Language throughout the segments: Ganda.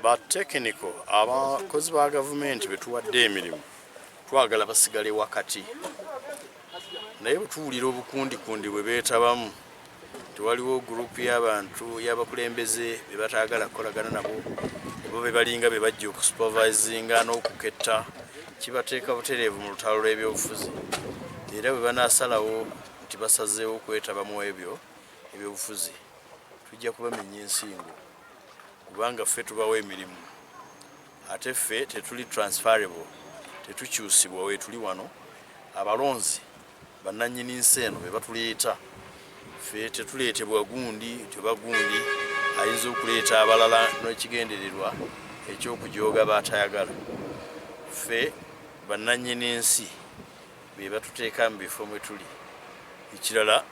ba technical abakozi ba government betuwadde emirimu twagala basigale wakati naye butuwulira obukundi bwe beetabamu tewaliwo group y'abantu y'abakulembeze be batagala kukolagana nabo bo be balinga be bajja okusupervisinga n'okuketta kibateeka butereevu mu lutalo lw'ebyobufuzi era bwe banaasalawo nti basazeewo okwetabamu ebyobufuzi tujja kubamenya ensingo kubanga ffe tubawo emirimu ate ffe tetuli transferable tetukyusibwa we tuli wano abalonzi bannannyini nsi eno be batuleeta ffe tetuleetebwa gundi tebagundi ayinza okuleeta abalala n'ekigendererwa ekyokujooga baatayagala ffe bannannyini nsi be batuteeka mu bifo mwe tuli ekirala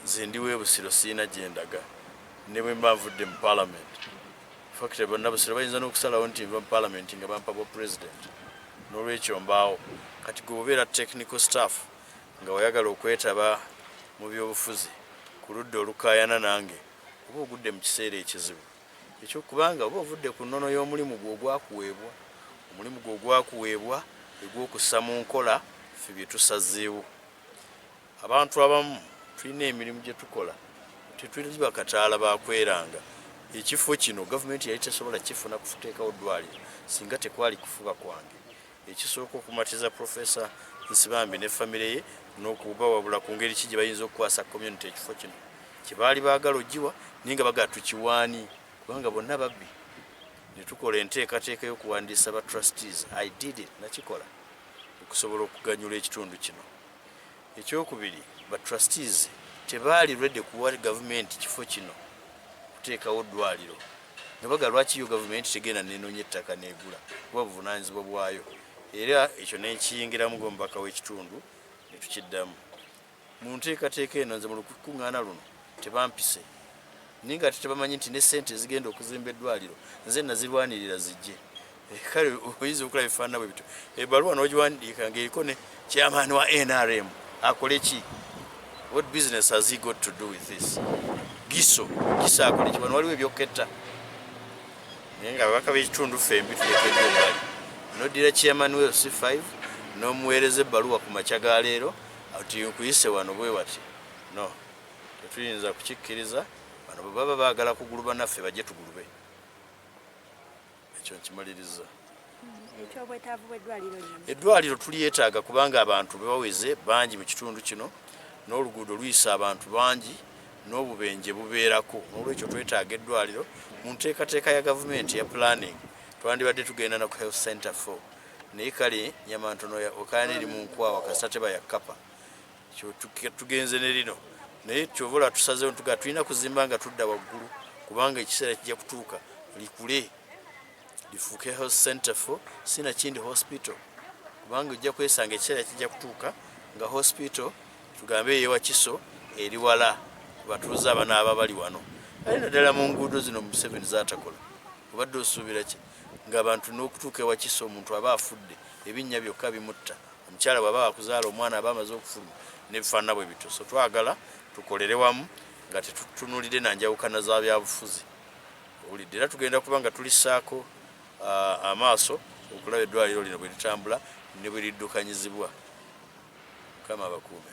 nze ndi w'ebusiro siina gye ndaga ne bwe mba nvudde mu parliament fakite bannabusiro bayinza n'okusalawo nti nva mu parliament nga bampa bwa president n'olwekyo mbaawo kati gwe obeera technical staff nga wayagala okwetaba mu byobufuzi ku ludda olukaayana nange oba ogudde mu kiseera ekizibu ekyokubanga oba ovudde ku nnono y'omulimu gwe ogwakuweebwa omulimu gwe ogwakuweebwa egw'okussa mu nkola ffe bye tusazeewo abantu abamu tulina emirimu gye tukola tetuli bakataala bakweranga ekifo kino gavumenti yali tesobola kifuna kuteekawo ddwaliro singa tekwali kufuba kwange ekisooka okumatiza Profesa Nsibambi ne famire ye n'okubawabula ku ngeri ki gye bayinza okukwasa community ekifo kino kye baali baagala ogiwa naye nga bagala tukiwaani kubanga bonna babbi ne tukola enteekateeka y'okuwandiisa ba trustees I did it nakikola okusobola okuganyula ekitundu kino ekyokubiri ba trustees tebaali ready kuwa gavumenti kifo kino kuteekawo ddwaliro nga baga lwaki yo gavumenti tegenda nenoonya ettaka neegula kuba buvunaanyizibwa bwayo era ekyo nekiyingiramu gomubaka w'ekitundu ne tukiddamu mu nteekateeka eno nze mu lukuŋŋaana luno tebampise naye nga tebamanyi nti ne ssente zigenda okuzimba eddwaliro nze nazirwanirira zijje kale oyinza okulaba ebifaanana bwe bityo ebbaluwa n'ogiwandiika ng'eriko ne chairman wa NRM akole ki what business has he got to do with this giso akole ki wano waliwo ebyoketta naye nga ababaka b'ekitundu fembi tulekeddwa ebbali nodira chairman we C5 n'omuweereza ebbaluwa ku makya ga leero ati nkuyise wano bwe wati no tetuyinza kukikkiriza bano bwe baba baagala kuguluba naffe bajje tugulube ekyo nkimaliriza eddwaliro tulyetaaga kubanga abantu bebaweze bangi mu kitundu kino n'oluguudo luyisa abantu bangi n'obubenje bubeerako n'olwekyo twetaaga eddwaliro mu nteekateeka ya gavumenti ya planning twandibadde tugenda na ku health center 4 naye kale nyamantono okaana eri mu nkwawa kasita teba ya kapa tugenze ne lino naye kyovola tusazeewo tuga tulina kuzimba nga tudda waggulu kubanga ekiseera kijja kutuuka likule lifuuke health center 4 sina kindi hospital kubanga ojja kwesanga ekiseera kijja kutuuka nga hospital tugambe eyewa Kiso eri wala batuuze abanaaba bali wano ali naddala mu nguudo zino mu 7 zatakola obadde osuubira ki ng'abantu n'okutuuka ewa Kiso omuntu aba afudde ebinnya byokka bimutta omukyala bw'aba akuzaala omwana aba amaze okufuluma n'ebifaanana bwe bityo so twagala tukolere wamu nga tetutunulire nanjawukana za byabufuzi owulidde era tugenda kuba nga tulissaako amaaso okulaba eddwaliro lino bwe litambula ne bwe liddukanyizibwa kama abakuume